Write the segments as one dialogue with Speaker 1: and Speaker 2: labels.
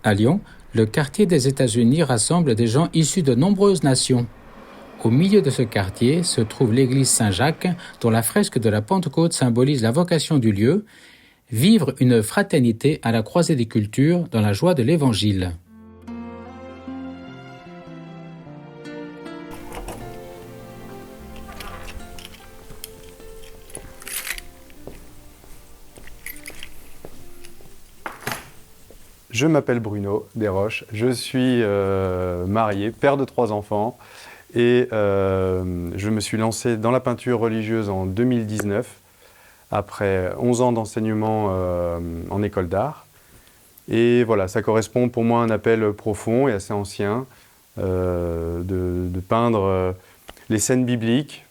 Speaker 1: À Lyon, le quartier des États-Unis rassemble des gens issus de nombreuses nations. Au milieu de ce quartier se trouve l'église Saint-Jacques, dont la fresque de la Pentecôte symbolise la vocation du lieu, vivre une fraternité à la croisée des cultures dans la joie de l'Évangile.
Speaker 2: Je m'appelle Bruno Desroches, je suis marié, père de 3 enfants et je me suis lancé dans la peinture religieuse en 2019 après 11 ans d'enseignement en école d'art. Et voilà, ça correspond pour moi à un appel profond et assez ancien de peindre les scènes bibliques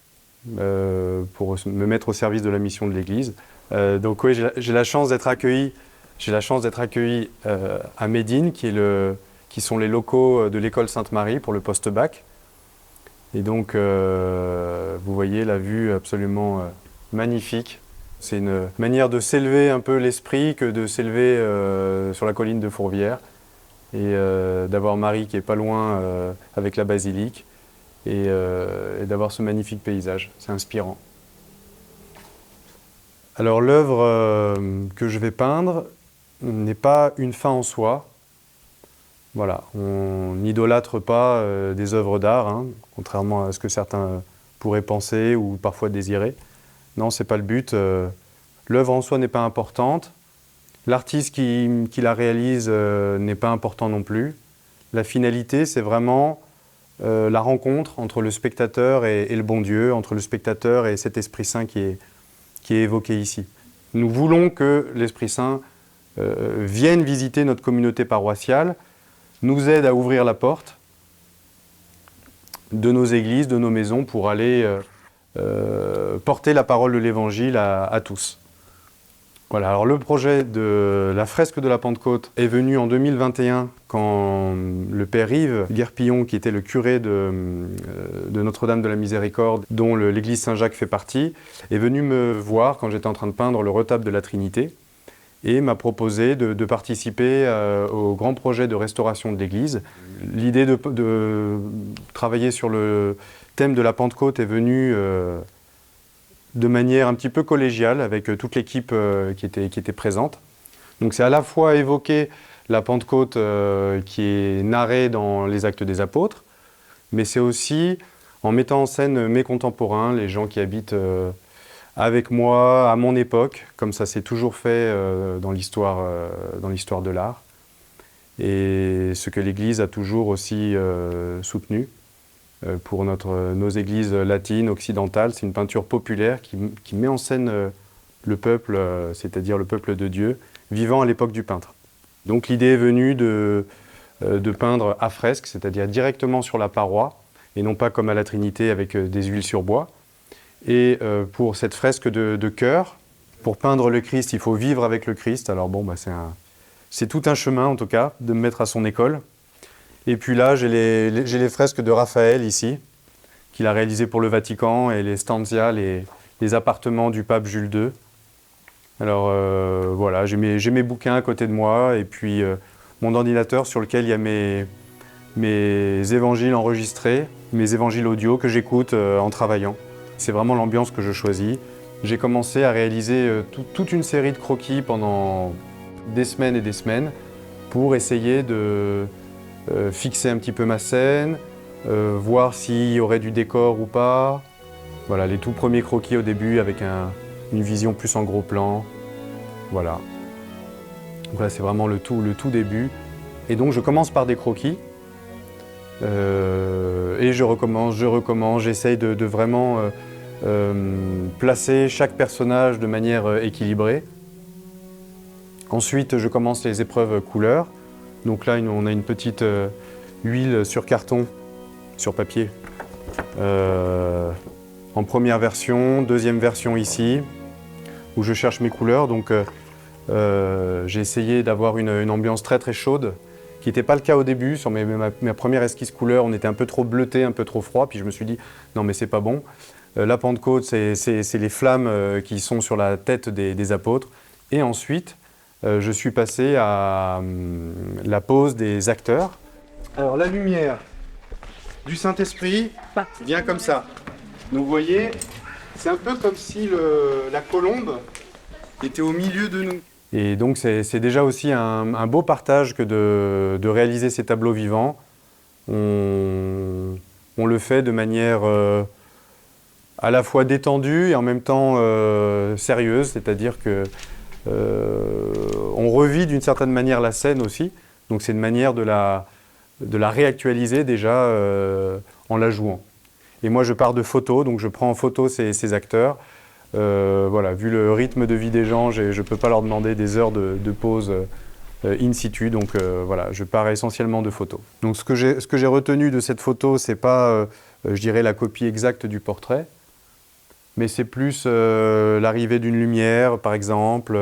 Speaker 2: pour me mettre au service de la mission de l'Église. Donc oui, j'ai la chance d'être accueilli. J'ai la chance d'être accueilli à Médine, qui sont les locaux de l'école Sainte-Marie pour le post-bac. Et donc, vous voyez la vue absolument magnifique. C'est une manière de s'élever un peu l'esprit que de s'élever sur la colline de Fourvière et d'avoir Marie qui est pas loin avec la basilique et d'avoir ce magnifique paysage. C'est inspirant. Alors l'œuvre que je vais peindre n'est pas une fin en soi. Voilà, on n'idolâtre pas des œuvres d'art, hein, contrairement à ce que certains pourraient penser ou parfois désirer. Non, c'est pas le but. L'œuvre en soi n'est pas importante. L'artiste qui la réalise n'est pas important non plus. La finalité, c'est vraiment la rencontre entre le spectateur et le bon Dieu, entre le spectateur et cet Esprit Saint qui est évoqué ici. Nous voulons que l'Esprit Saint vienne visiter notre communauté paroissiale, nous aide à ouvrir la porte de nos églises, de nos maisons pour aller porter la parole de l'Évangile à tous. Voilà, alors le projet de la fresque de la Pentecôte est venu en 2021 quand le père Yves Guerpillon, qui était le curé de Notre-Dame de la Miséricorde, dont l'église Saint-Jacques fait partie, est venu me voir quand j'étais en train de peindre le retable de la Trinité et m'a proposé de participer au grand projet de restauration de l'église. L'idée de travailler sur le thème de la Pentecôte est venue de manière un petit peu collégiale avec toute l'équipe qui était présente. Donc c'est à la fois évoquer la Pentecôte qui est narrée dans les Actes des Apôtres, mais c'est aussi en mettant en scène mes contemporains, les gens qui habitent avec moi à mon époque, comme ça s'est toujours fait dans l'histoire de l'art, et ce que l'Église a toujours aussi soutenu. Pour nos églises latines, occidentales, c'est une peinture populaire qui met en scène le peuple, c'est-à-dire le peuple de Dieu, vivant à l'époque du peintre. Donc l'idée est venue de peindre à fresque, c'est-à-dire directement sur la paroi, et non pas comme à la Trinité avec des huiles sur bois. Et pour cette fresque de cœur, pour peindre le Christ, il faut vivre avec le Christ. Alors bon, c'est tout un chemin en tout cas, de me mettre à son école. Et puis là, j'ai les fresques de Raphaël ici, qu'il a réalisées pour le Vatican, et les stanzas, les appartements du pape Jules II. Alors voilà, j'ai mes bouquins à côté de moi, et puis mon ordinateur sur lequel il y a mes évangiles enregistrés, mes évangiles audio que j'écoute en travaillant. C'est vraiment l'ambiance que je choisis. J'ai commencé à réaliser toute une série de croquis pendant des semaines et des semaines pour essayer de fixer un petit peu ma scène, voir s'il y aurait du décor ou pas. Voilà, les tout premiers croquis au début avec une vision plus en gros plan. Voilà. Donc là, c'est vraiment le tout début. Et donc, je commence par des croquis. Et je recommence, j'essaye de vraiment placer chaque personnage de manière équilibrée. Ensuite, je commence les épreuves couleurs. Donc là, on a une petite huile sur carton, sur papier, en première version, deuxième version ici, où je cherche mes couleurs. Donc j'ai essayé d'avoir une ambiance très très chaude, qui n'était pas le cas au début. Sur ma première esquisse couleur, on était un peu trop bleuté, un peu trop froid, puis je me suis dit, non mais c'est pas bon. La Pentecôte, c'est les flammes qui sont sur la tête des apôtres. Et ensuite, je suis passé à la pose des acteurs. Alors la lumière du Saint-Esprit vient comme ça. Donc vous voyez, c'est un peu comme si la colombe était au milieu de nous. Et donc c'est déjà aussi un beau partage que de réaliser ces tableaux vivants. On le fait de manière à la fois détendue et en même temps sérieuse, c'est-à-dire que on revit d'une certaine manière la scène aussi. Donc c'est une manière de la réactualiser déjà en la jouant. Et moi je pars de photos, donc je prends en photo ces acteurs. Voilà, vu le rythme de vie des gens, je ne peux pas leur demander des heures de pause in situ, donc voilà, je pars essentiellement de photos. Donc ce que j'ai retenu de cette photo, c'est pas, je dirais, la copie exacte du portrait, mais c'est plus l'arrivée d'une lumière, par exemple,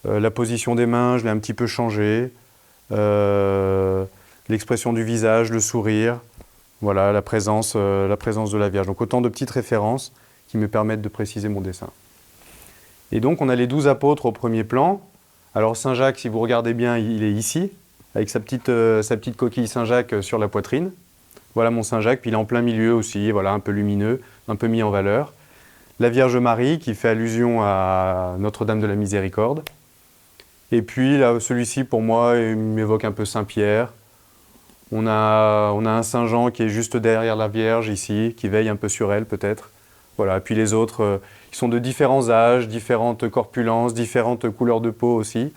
Speaker 2: la position des mains, je l'ai un petit peu changée, l'expression du visage, le sourire, voilà, la présence de la Vierge. Donc autant de petites références qui me permettent de préciser mon dessin. Et donc on a les 12 apôtres au premier plan. Alors Saint-Jacques, si vous regardez bien, il est ici, avec sa petite coquille Saint-Jacques sur la poitrine. Voilà mon Saint-Jacques, puis il est en plein milieu aussi, voilà, un peu lumineux, un peu mis en valeur. La Vierge Marie, qui fait allusion à Notre-Dame de la Miséricorde. Et puis là, celui-ci, pour moi, il m'évoque un peu Saint-Pierre. On a un Saint-Jean qui est juste derrière la Vierge ici, qui veille un peu sur elle peut-être. Voilà. Puis les autres, ils sont de différents âges, différentes corpulences, différentes couleurs de peau aussi,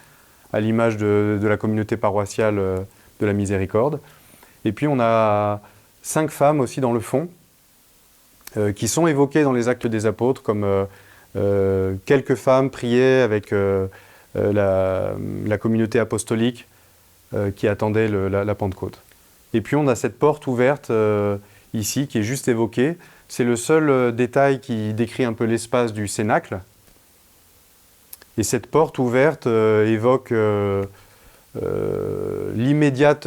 Speaker 2: à l'image de la communauté paroissiale de la Miséricorde. Et puis on a 5 femmes aussi dans le fond, qui sont évoquées dans les Actes des Apôtres, comme quelques femmes priaient avec la communauté apostolique qui attendait la Pentecôte. Et puis on a cette porte ouverte ici qui est juste évoquée. C'est le seul détail qui décrit un peu l'espace du cénacle. Et cette porte ouverte évoque l'immédiate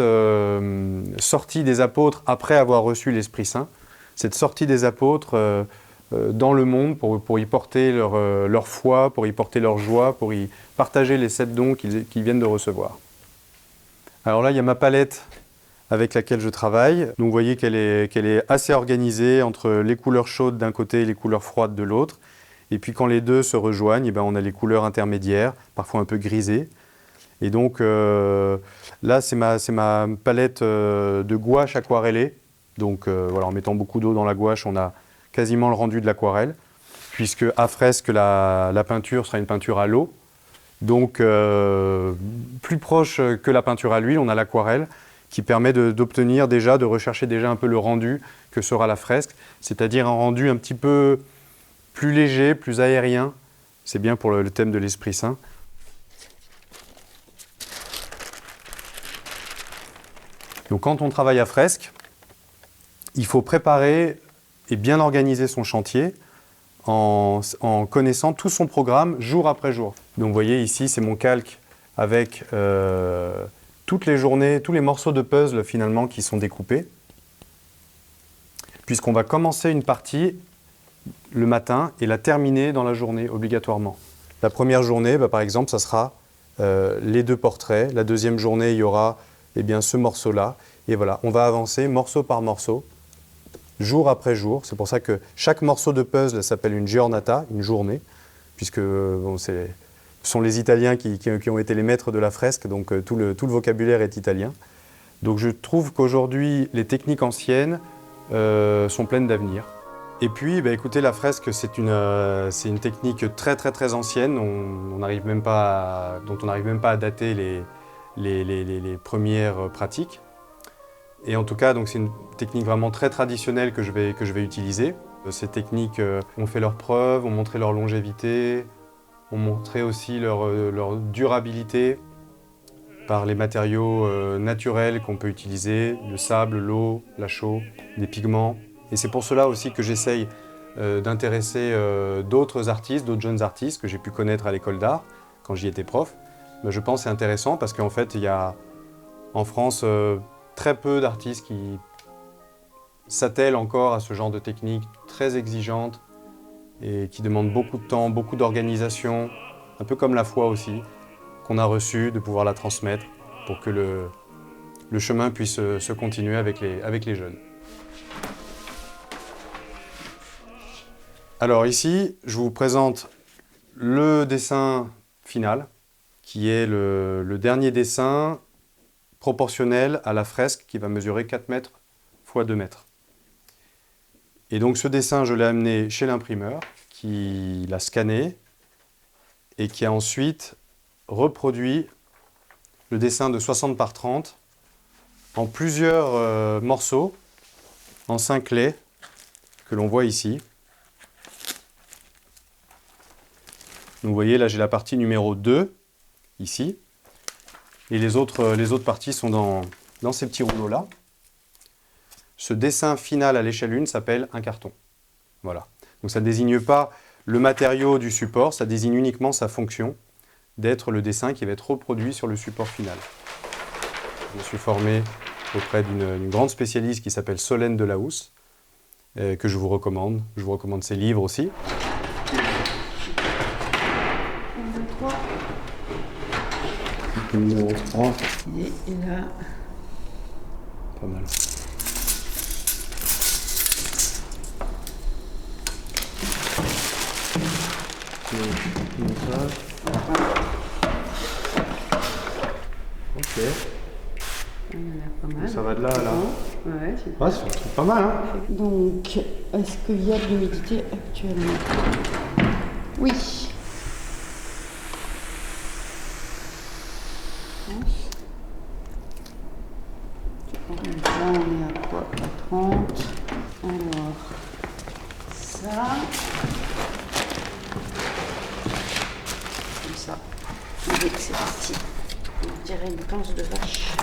Speaker 2: sortie des apôtres après avoir reçu l'Esprit Saint. Cette sortie des apôtres dans le monde pour y porter leur foi, pour y porter leur joie, pour y partager les 7 dons qu'ils viennent de recevoir. Alors là, il y a ma palette avec laquelle je travaille. Donc vous voyez qu'elle est assez organisée entre les couleurs chaudes d'un côté et les couleurs froides de l'autre. Et puis quand les deux se rejoignent, eh ben, on a les couleurs intermédiaires, parfois un peu grisées. Et donc là, c'est ma palette de gouache aquarellée. Donc voilà, en mettant beaucoup d'eau dans la gouache, on a quasiment le rendu de l'aquarelle, puisque à fresque, la peinture sera une peinture à l'eau. Donc plus proche que la peinture à l'huile, on a l'aquarelle, qui permet d'obtenir déjà, de rechercher déjà un peu le rendu que sera la fresque, c'est-à-dire un rendu un petit peu plus léger, plus aérien. C'est bien pour le thème de l'Esprit Saint. Donc quand on travaille à fresque, il faut préparer et bien organiser son chantier en connaissant tout son programme jour après jour. Donc vous voyez ici, c'est mon calque avec toutes les journées, tous les morceaux de puzzle finalement qui sont découpés, puisqu'on va commencer une partie le matin et la terminer dans la journée obligatoirement. La première journée, par exemple, ça sera les 2 portraits. La deuxième journée, il y aura ce morceau-là. Et voilà, on va avancer morceau par morceau, jour après jour. C'est pour ça que chaque morceau de puzzle s'appelle une giornata, une journée, puisque ce sont les Italiens qui ont été les maîtres de la fresque, donc tout le vocabulaire est italien. Donc je trouve qu'aujourd'hui, les techniques anciennes sont pleines d'avenir. Et puis, écoutez, la fresque, c'est une technique très très très ancienne, dont on n'arrive même pas à dater les premières pratiques. Et en tout cas, c'est une technique vraiment très traditionnelle que je vais utiliser. Ces techniques ont fait leurs preuves, ont montré leur longévité, ont montré aussi leur durabilité par les matériaux naturels qu'on peut utiliser, le sable, l'eau, la chaux, des pigments. Et c'est pour cela aussi que j'essaye d'intéresser d'autres artistes, d'autres jeunes artistes que j'ai pu connaître à l'école d'art quand j'y étais prof. Je pense que c'est intéressant parce qu'en fait, il y a en France très peu d'artistes qui s'attellent encore à ce genre de technique très exigeante et qui demandent beaucoup de temps, beaucoup d'organisation, un peu comme la foi aussi. qu'on a reçue, de pouvoir la transmettre pour que le chemin puisse se continuer avec les jeunes. Alors ici, je vous présente le dessin final, qui est le dernier dessin proportionnel à la fresque qui va mesurer 4 mètres x 2 mètres. Et donc ce dessin, je l'ai amené chez l'imprimeur, qui l'a scanné et qui a ensuite reproduit le dessin de 60 par 30 en plusieurs morceaux, en 5 laits, que l'on voit ici. Donc vous voyez, là j'ai la partie numéro 2, ici, et les autres parties sont dans ces petits rouleaux-là. Ce dessin final à l'échelle 1 s'appelle un carton. Voilà. Donc ça ne désigne pas le matériau du support, ça désigne uniquement sa fonction d'être le dessin qui va être reproduit sur le support final. Je me suis formé auprès d'une grande spécialiste qui s'appelle Solène Delahousse, que je vous recommande. Je vous recommande ses livres aussi.
Speaker 3: 3.
Speaker 2: Numéro 3.
Speaker 3: Et là.
Speaker 2: Pas mal. Ok.
Speaker 3: Il y en a pas mal.
Speaker 2: Ça va de là à là.
Speaker 3: Ouais,
Speaker 2: C'est pas mal, hein?
Speaker 3: Donc, est-ce qu'il y a de l'humidité actuellement? Oui. Là, on est à quoi? À 30. Alors, ça. Comme ça. Allez, c'est parti. On dirait une pince de vache.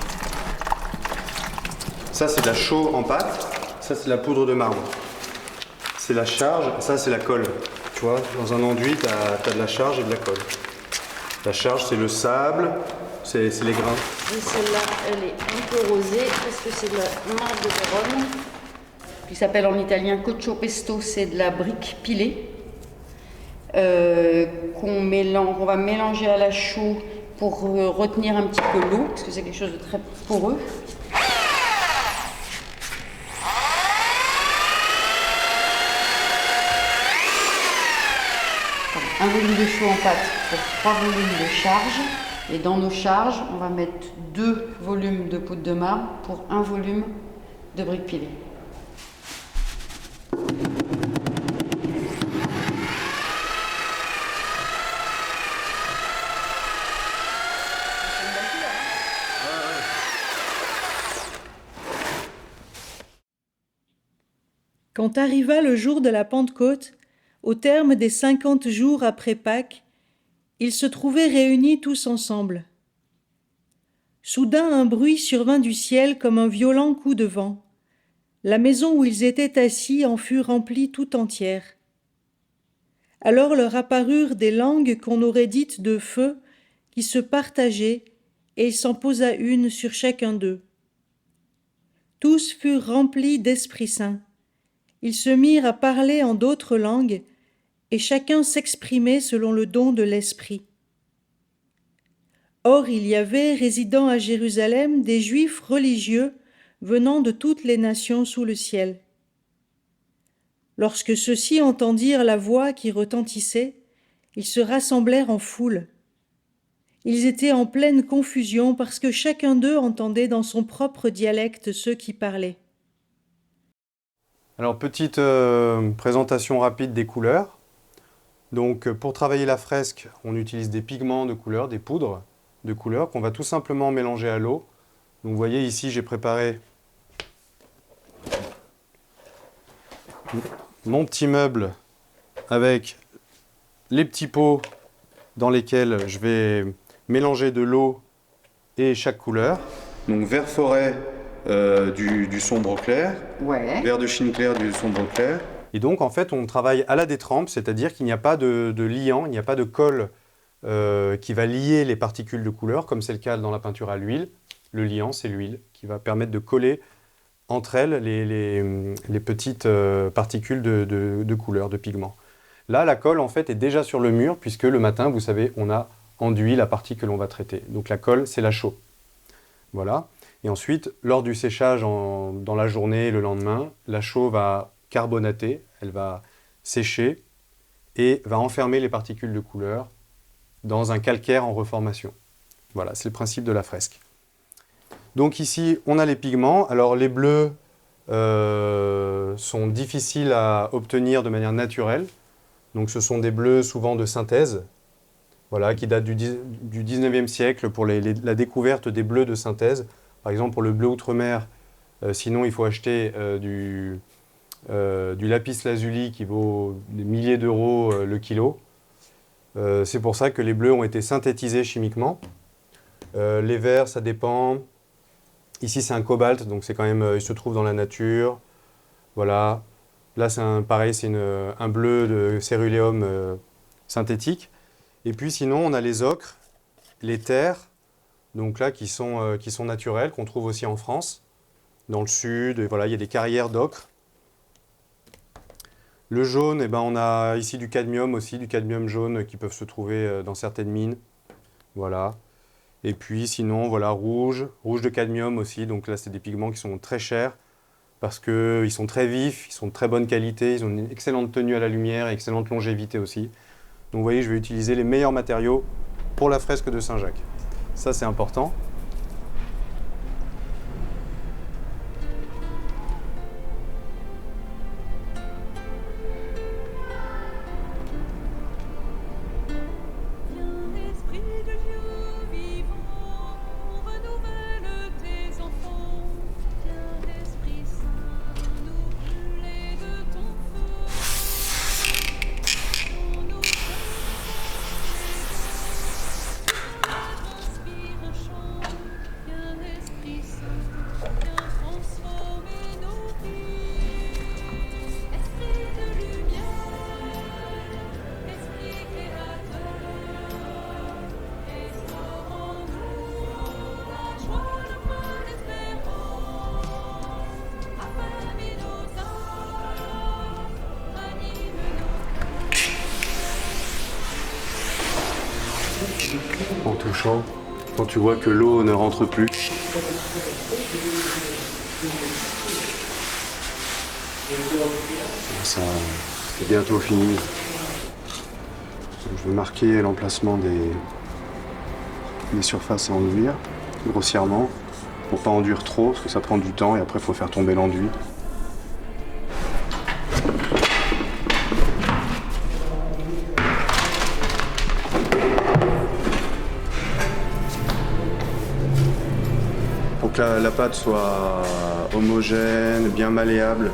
Speaker 2: Ça, c'est de la chaux en pâte. Ça, c'est de la poudre de marbre. C'est la charge. Ça, c'est la colle. Tu vois, dans un enduit, tu as de la charge et de la colle. La charge, c'est le sable, c'est les grains.
Speaker 3: Et celle-là, elle est un peu rosée parce que c'est de la marque de Vérone, qui s'appelle en italien Coccio Pesto, c'est de la brique pilée qu'on va mélanger à la chaux pour retenir un petit peu l'eau, parce que c'est quelque chose de très poreux. Un volume de chaux en pâte pour 3 volumes de charge. Et dans nos charges, on va mettre 2 volumes de poudre de marbre pour 1 volume de briques pilées.
Speaker 4: Quand arriva le jour de la Pentecôte, au terme des 50 jours après Pâques, ils se trouvaient réunis tous ensemble. Soudain un bruit survint du ciel comme un violent coup de vent. La maison où ils étaient assis en fut remplie tout entière. Alors leur apparurent des langues qu'on aurait dites de feu, qui se partageaient, et il s'en posa une sur chacun d'eux. Tous furent remplis d'Esprit Saint. Ils se mirent à parler en d'autres langues, et chacun s'exprimait selon le don de l'Esprit. Or il y avait, résidant à Jérusalem, des Juifs religieux venant de toutes les nations sous le ciel. Lorsque ceux-ci entendirent la voix qui retentissait, ils se rassemblèrent en foule. Ils étaient en pleine confusion parce que chacun d'eux entendait dans son propre dialecte ceux qui parlaient.
Speaker 2: Alors, petite présentation rapide des couleurs. Donc, pour travailler la fresque, on utilise des pigments de couleur, des poudres de couleur qu'on va tout simplement mélanger à l'eau. Donc, vous voyez ici, j'ai préparé mon petit meuble avec les petits pots dans lesquels je vais mélanger de l'eau et chaque couleur. Donc, vert forêt du sombre au clair, vert de chine clair du sombre au clair. Et donc, en fait, on travaille à la détrempe, c'est-à-dire qu'il n'y a pas de liant, il n'y a pas de colle qui va lier les particules de couleur, comme c'est le cas dans la peinture à l'huile. Le liant, c'est l'huile, qui va permettre de coller entre elles les petites particules de couleur, de pigment. Là, la colle, en fait, est déjà sur le mur, puisque le matin, vous savez, on a enduit la partie que l'on va traiter. Donc la colle, c'est la chaux. Voilà. Et ensuite, lors du séchage dans la journée, le lendemain, la chaux va carbonater, elle va sécher et va enfermer les particules de couleur dans un calcaire en reformation. Voilà, c'est le principe de la fresque. Donc ici, on a les pigments. Alors les bleus sont difficiles à obtenir de manière naturelle. Donc ce sont des bleus souvent de synthèse, voilà, qui datent du 19e siècle pour la découverte des bleus de synthèse. Par exemple, pour le bleu outre-mer, sinon il faut acheter du lapis lazuli qui vaut des milliers d'euros le kilo. C'est pour ça que les bleus ont été synthétisés chimiquement. Les verts, ça dépend. Ici, c'est un cobalt, donc c'est quand même, il se trouve dans la nature. Voilà. Là, pareil, c'est un bleu de céruléum synthétique. Et puis sinon, on a les ocres, les terres, donc là, qui sont naturels, qu'on trouve aussi en France, dans le sud. Et voilà, il y a des carrières d'ocre. Le jaune, eh ben, on a ici du cadmium aussi, du cadmium jaune qui peuvent se trouver dans certaines mines. Voilà. Et puis sinon, voilà, rouge de cadmium aussi. Donc là, c'est des pigments qui sont très chers parce qu'ils sont très vifs, ils sont de très bonne qualité, ils ont une excellente tenue à la lumière et excellente longévité aussi. Donc vous voyez, je vais utiliser les meilleurs matériaux pour la fresque de Saint-Jacques. Ça, c'est important. En touchant, quand tu vois que l'eau ne rentre plus. Ça, c'est bientôt fini. Je vais marquer l'emplacement des surfaces à enduire, grossièrement, pour ne pas enduire trop, parce que ça prend du temps et après il faut faire tomber l'enduit. Pour que la pâte soit homogène, bien malléable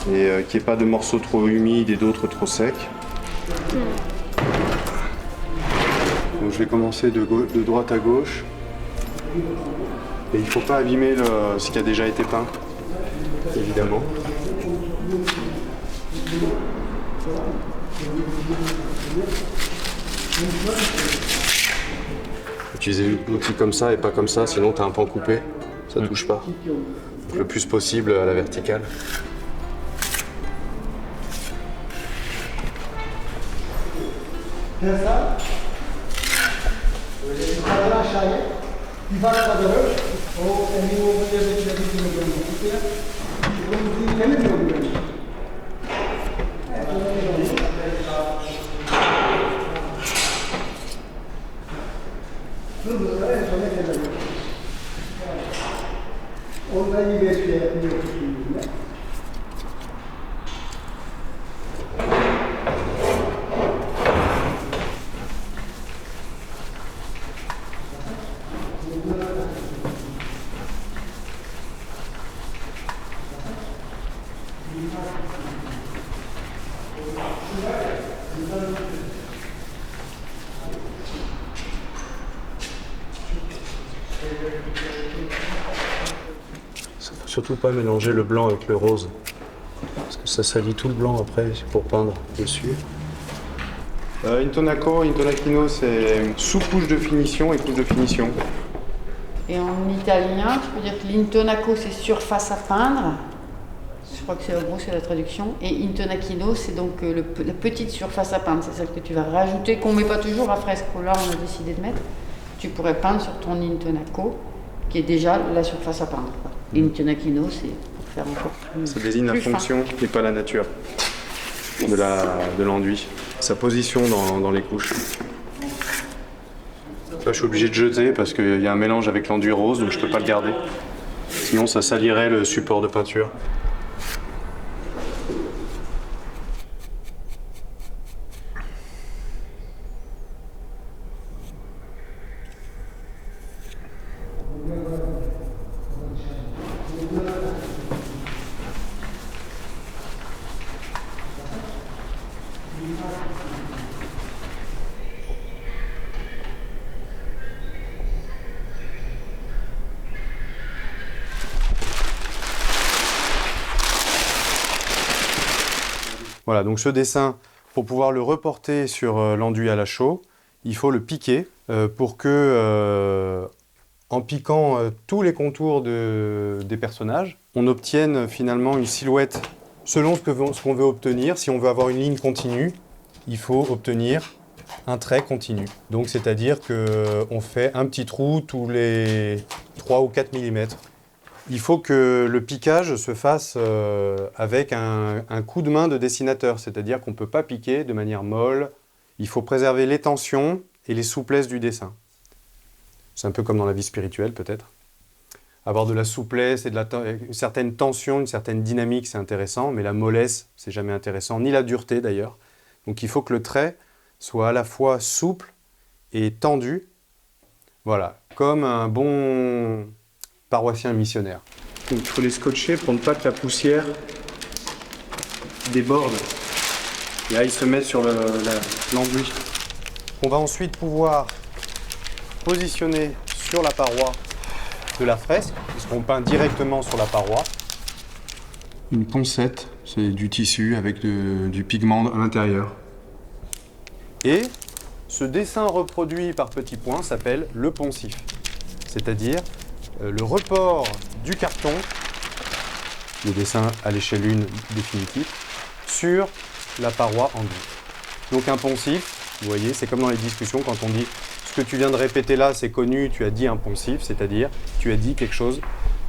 Speaker 2: et qu'il n'y ait pas de morceaux trop humides et d'autres trop secs. Donc je vais commencer de droite à gauche et il ne faut pas abîmer ce qui a déjà été peint, évidemment. Utiliser l'outil comme ça et pas comme ça, sinon tu as un pan coupé, ça ne touche pas. Donc, le plus possible à la verticale. Surtout pas mélanger le blanc avec le rose, parce que ça salit tout le blanc après pour peindre dessus. Intonacino, c'est sous-couche de finition et couche de finition.
Speaker 3: Et en italien, tu peux dire que l'intonaco, c'est surface à peindre. crois que c'est en gros c'est la traduction. Et Intonakino, c'est donc la petite surface à peindre, c'est celle que tu vas rajouter, qu'on ne met pas toujours à fresco. Là, on a décidé de mettre. Tu pourrais peindre sur ton Intonaco, qui est déjà la surface à peindre. Intonakino, c'est pour faire encore plus.
Speaker 2: Ça désigne la fonction et pas la nature de l'enduit. Sa position dans les couches. Là, je suis obligé de jeter parce qu'il y a un mélange avec l'enduit rose, donc je ne peux pas le garder. Sinon, ça salirait le support de peinture. Voilà, donc ce dessin, pour pouvoir le reporter sur l'enduit à la chaux, il faut le piquer pour que, en piquant tous les contours des personnages, on obtienne finalement une silhouette selon ce qu'on veut obtenir. Si on veut avoir une ligne continue, il faut obtenir un trait continu. Donc c'est-à-dire qu'on fait un petit trou tous les 3 ou 4 mm. Il faut que le piquage se fasse avec un coup de main de dessinateur, c'est-à-dire qu'on ne peut pas piquer de manière molle. Il faut préserver les tensions et les souplesses du dessin. C'est un peu comme dans la vie spirituelle peut-être. Avoir de la souplesse et une certaine tension, une certaine dynamique, c'est intéressant, mais la mollesse, c'est jamais intéressant, ni la dureté d'ailleurs. Donc il faut que le trait soit à la fois souple et tendu, voilà, comme un bon paroissien missionnaire. Donc il faut les scotcher pour ne pas que la poussière déborde. Et là, ils se mettent sur l'enduit. On va ensuite pouvoir positionner sur la paroi de la fresque, puisqu'on peint directement sur la paroi. Une poncette, c'est du tissu avec du pigment à l'intérieur. Et ce dessin reproduit par petits points s'appelle le poncif, c'est-à-dire le report du carton, le dessin à l'échelle 1 définitif, sur la paroi enduite. Donc un poncif, vous voyez, c'est comme dans les discussions quand on dit ce que tu viens de répéter là, c'est connu, tu as dit un poncif, c'est-à-dire tu as dit quelque chose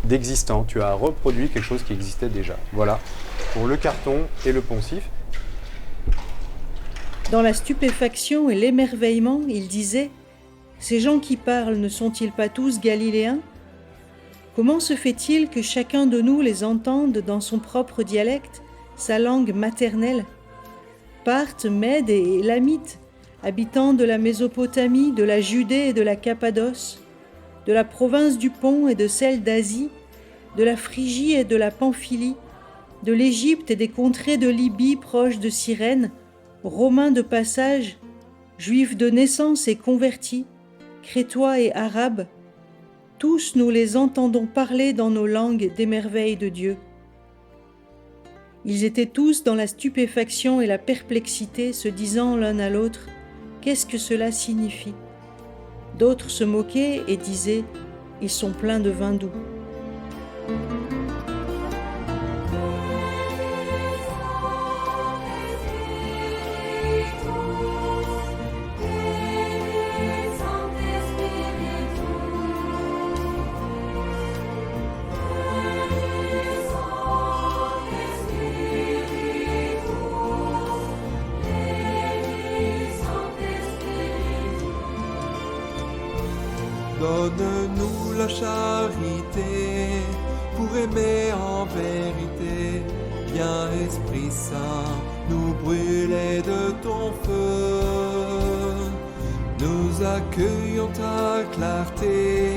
Speaker 2: d'existant, tu as reproduit quelque chose qui existait déjà. Voilà, pour le carton et le poncif.
Speaker 4: Dans la stupéfaction et l'émerveillement, il disait « Ces gens qui parlent ne sont-ils pas tous galiléens ? Comment se fait-il que chacun de nous les entende dans son propre dialecte, sa langue maternelle ? Parthes, Mèdes et Élamites, habitants de la Mésopotamie, de la Judée et de la Cappadoce, de la province du Pont et de celle d'Asie, de la Phrygie et de la Pamphylie, de l'Égypte et des contrées de Libye proches de Cyrène, Romains de passage, Juifs de naissance et convertis, Crétois et Arabes, tous nous les entendons parler dans nos langues des merveilles de Dieu. Ils étaient tous dans la stupéfaction et la perplexité, se disant l'un à l'autre « Qu'est-ce que cela signifie ?» D'autres se moquaient et disaient « Ils sont pleins de vin doux. »
Speaker 5: Donne-nous la charité pour aimer en vérité. Viens, Esprit Saint, nous brûler de ton feu. Nous accueillons ta clarté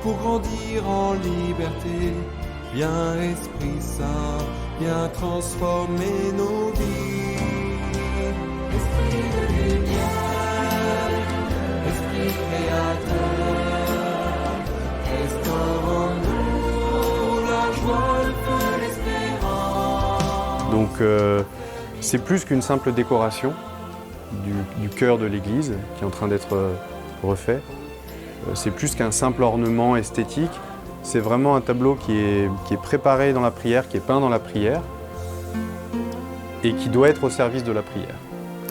Speaker 5: pour grandir en liberté. Viens, Esprit Saint, viens transformer nos vies. Esprit de lumière, Esprit créateur,
Speaker 2: donc c'est plus qu'une simple décoration du cœur de l'église qui est en train d'être refait. C'est plus qu'un simple ornement esthétique. C'est vraiment un tableau qui est préparé dans la prière, qui est peint dans la prière. et qui doit être au service de la prière.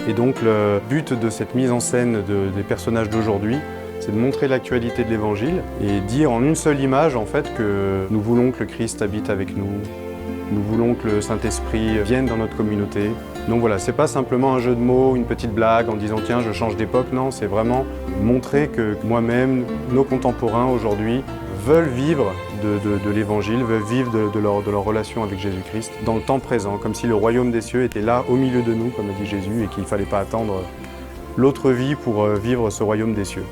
Speaker 2: Et donc le but de cette mise en scène des personnages d'aujourd'hui, c'est de montrer l'actualité de l'Évangile et dire en une seule image en fait que nous voulons que le Christ habite avec nous, nous voulons que le Saint-Esprit vienne dans notre communauté. Donc voilà, c'est pas simplement un jeu de mots, une petite blague en disant tiens je change d'époque, non, c'est vraiment montrer que moi-même, nos contemporains aujourd'hui veulent vivre de l'Évangile, veulent vivre de leur relation avec Jésus-Christ dans le temps présent, comme si le royaume des cieux était là au milieu de nous, comme a dit Jésus, et qu'il ne fallait pas attendre l'autre vie pour vivre ce royaume des cieux.